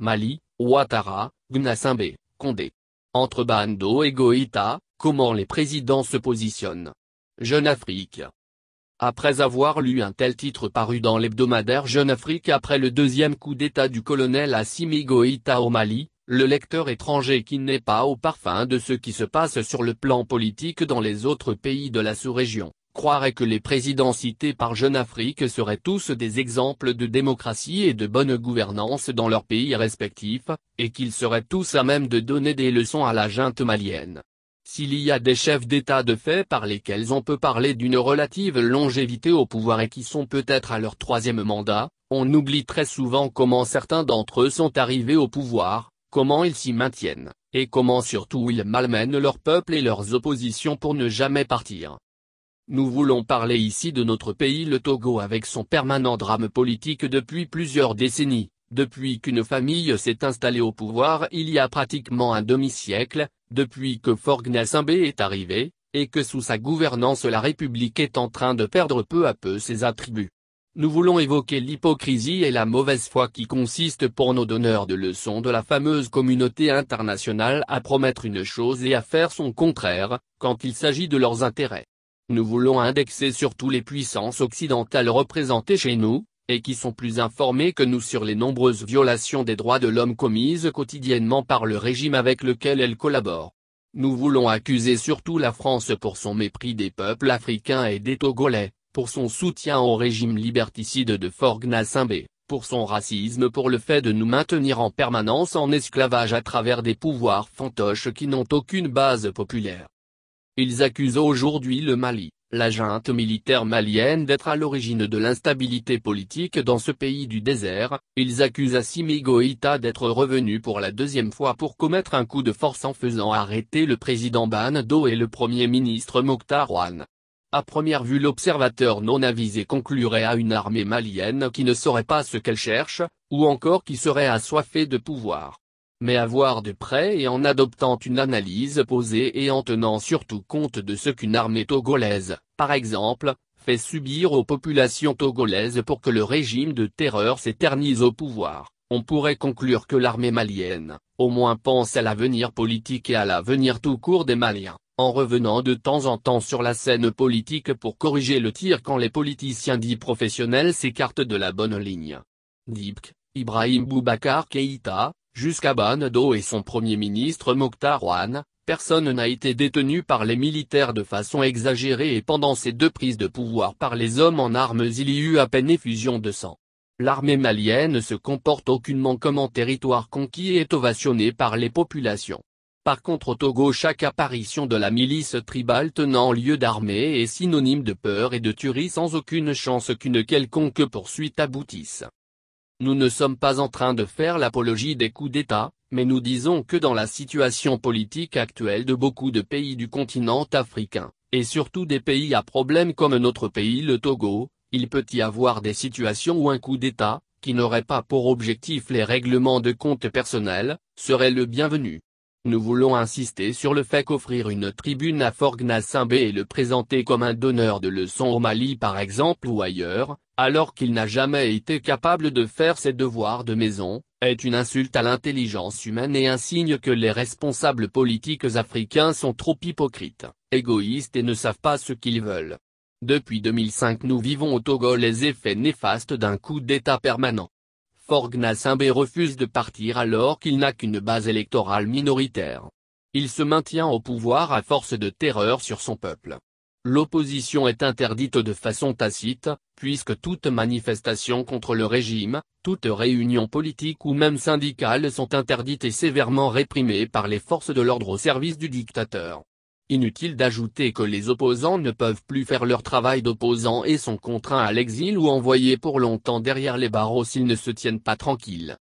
Mali, Ouattara, Gnassingbé, Condé. Entre Bando et Goïta, comment les présidents se positionnent? Jeune Afrique. Après avoir lu un tel titre paru dans l'hebdomadaire Jeune Afrique après le deuxième coup d'état du colonel Assimi Goïta au Mali, le lecteur étranger qui n'est pas au parfum de ce qui se passe sur le plan politique dans les autres pays de la sous-région, croirait que les présidents cités par Jeune Afrique seraient tous des exemples de démocratie et de bonne gouvernance dans leurs pays respectifs, et qu'ils seraient tous à même de donner des leçons à la junte malienne. S'il y a des chefs d'État de fait par lesquels on peut parler d'une relative longévité au pouvoir et qui sont peut-être à leur troisième mandat, on oublie très souvent comment certains d'entre eux sont arrivés au pouvoir, comment ils s'y maintiennent, et comment surtout ils malmènent leur peuple et leurs oppositions pour ne jamais partir. Nous voulons parler ici de notre pays le Togo avec son permanent drame politique depuis plusieurs décennies, depuis qu'une famille s'est installée au pouvoir il y a pratiquement un demi-siècle, depuis que Faure Gnassingbé est arrivé, et que sous sa gouvernance la République est en train de perdre peu à peu ses attributs. Nous voulons évoquer l'hypocrisie et la mauvaise foi qui consiste pour nos donneurs de leçons de la fameuse communauté internationale à promettre une chose et à faire son contraire, quand il s'agit de leurs intérêts. Nous voulons indexer surtout les puissances occidentales représentées chez nous, et qui sont plus informées que nous sur les nombreuses violations des droits de l'homme commises quotidiennement par le régime avec lequel elles collaborent. Nous voulons accuser surtout la France pour son mépris des peuples africains et des Togolais, pour son soutien au régime liberticide de Faure Gnassingbé, pour son racisme, pour le fait de nous maintenir en permanence en esclavage à travers des pouvoirs fantoches qui n'ont aucune base populaire. Ils accusent aujourd'hui le Mali, la junte militaire malienne d'être à l'origine de l'instabilité politique dans ce pays du désert, ils accusent Assimi Goïta d'être revenu pour la deuxième fois pour commettre un coup de force en faisant arrêter le président Bando et le premier ministre Mokhtar Ouane. À première vue l'observateur non avisé conclurait à une armée malienne qui ne saurait pas ce qu'elle cherche, ou encore qui serait assoiffée de pouvoir. Mais à voir de près et en adoptant une analyse posée et en tenant surtout compte de ce qu'une armée togolaise, par exemple, fait subir aux populations togolaises pour que le régime de terreur s'éternise au pouvoir, on pourrait conclure que l'armée malienne, au moins pense à l'avenir politique et à l'avenir tout court des Maliens, en revenant de temps en temps sur la scène politique pour corriger le tir quand les politiciens dits professionnels s'écartent de la bonne ligne. Dibk, Ibrahim Boubacar Keïta, jusqu'à Bando et son premier ministre Mokhtar Ouane, personne n'a été détenu par les militaires de façon exagérée et pendant ces deux prises de pouvoir par les hommes en armes il y eut à peine effusion de sang. L'armée malienne ne se comporte aucunement comme en territoire conquis et est ovationnée par les populations. Par contre au Togo chaque apparition de la milice tribale tenant lieu d'armée est synonyme de peur et de tuerie sans aucune chance qu'une quelconque poursuite aboutisse. Nous ne sommes pas en train de faire l'apologie des coups d'État, mais nous disons que dans la situation politique actuelle de beaucoup de pays du continent africain, et surtout des pays à problème comme notre pays le Togo, il peut y avoir des situations où un coup d'État, qui n'aurait pas pour objectif les règlements de comptes personnels, serait le bienvenu. Nous voulons insister sur le fait qu'offrir une tribune à Faure Gnassingbé et le présenter comme un donneur de leçons au Mali par exemple ou ailleurs, alors qu'il n'a jamais été capable de faire ses devoirs de maison, est une insulte à l'intelligence humaine et un signe que les responsables politiques africains sont trop hypocrites, égoïstes et ne savent pas ce qu'ils veulent. Depuis 2005 nous vivons au Togo les effets néfastes d'un coup d'État permanent. Faure Gnassingbé refuse de partir alors qu'il n'a qu'une base électorale minoritaire. Il se maintient au pouvoir à force de terreur sur son peuple. L'opposition est interdite de façon tacite, puisque toute manifestation contre le régime, toute réunion politique ou même syndicale sont interdites et sévèrement réprimées par les forces de l'ordre au service du dictateur. Inutile d'ajouter que les opposants ne peuvent plus faire leur travail d'opposants et sont contraints à l'exil ou envoyés pour longtemps derrière les barreaux s'ils ne se tiennent pas tranquilles.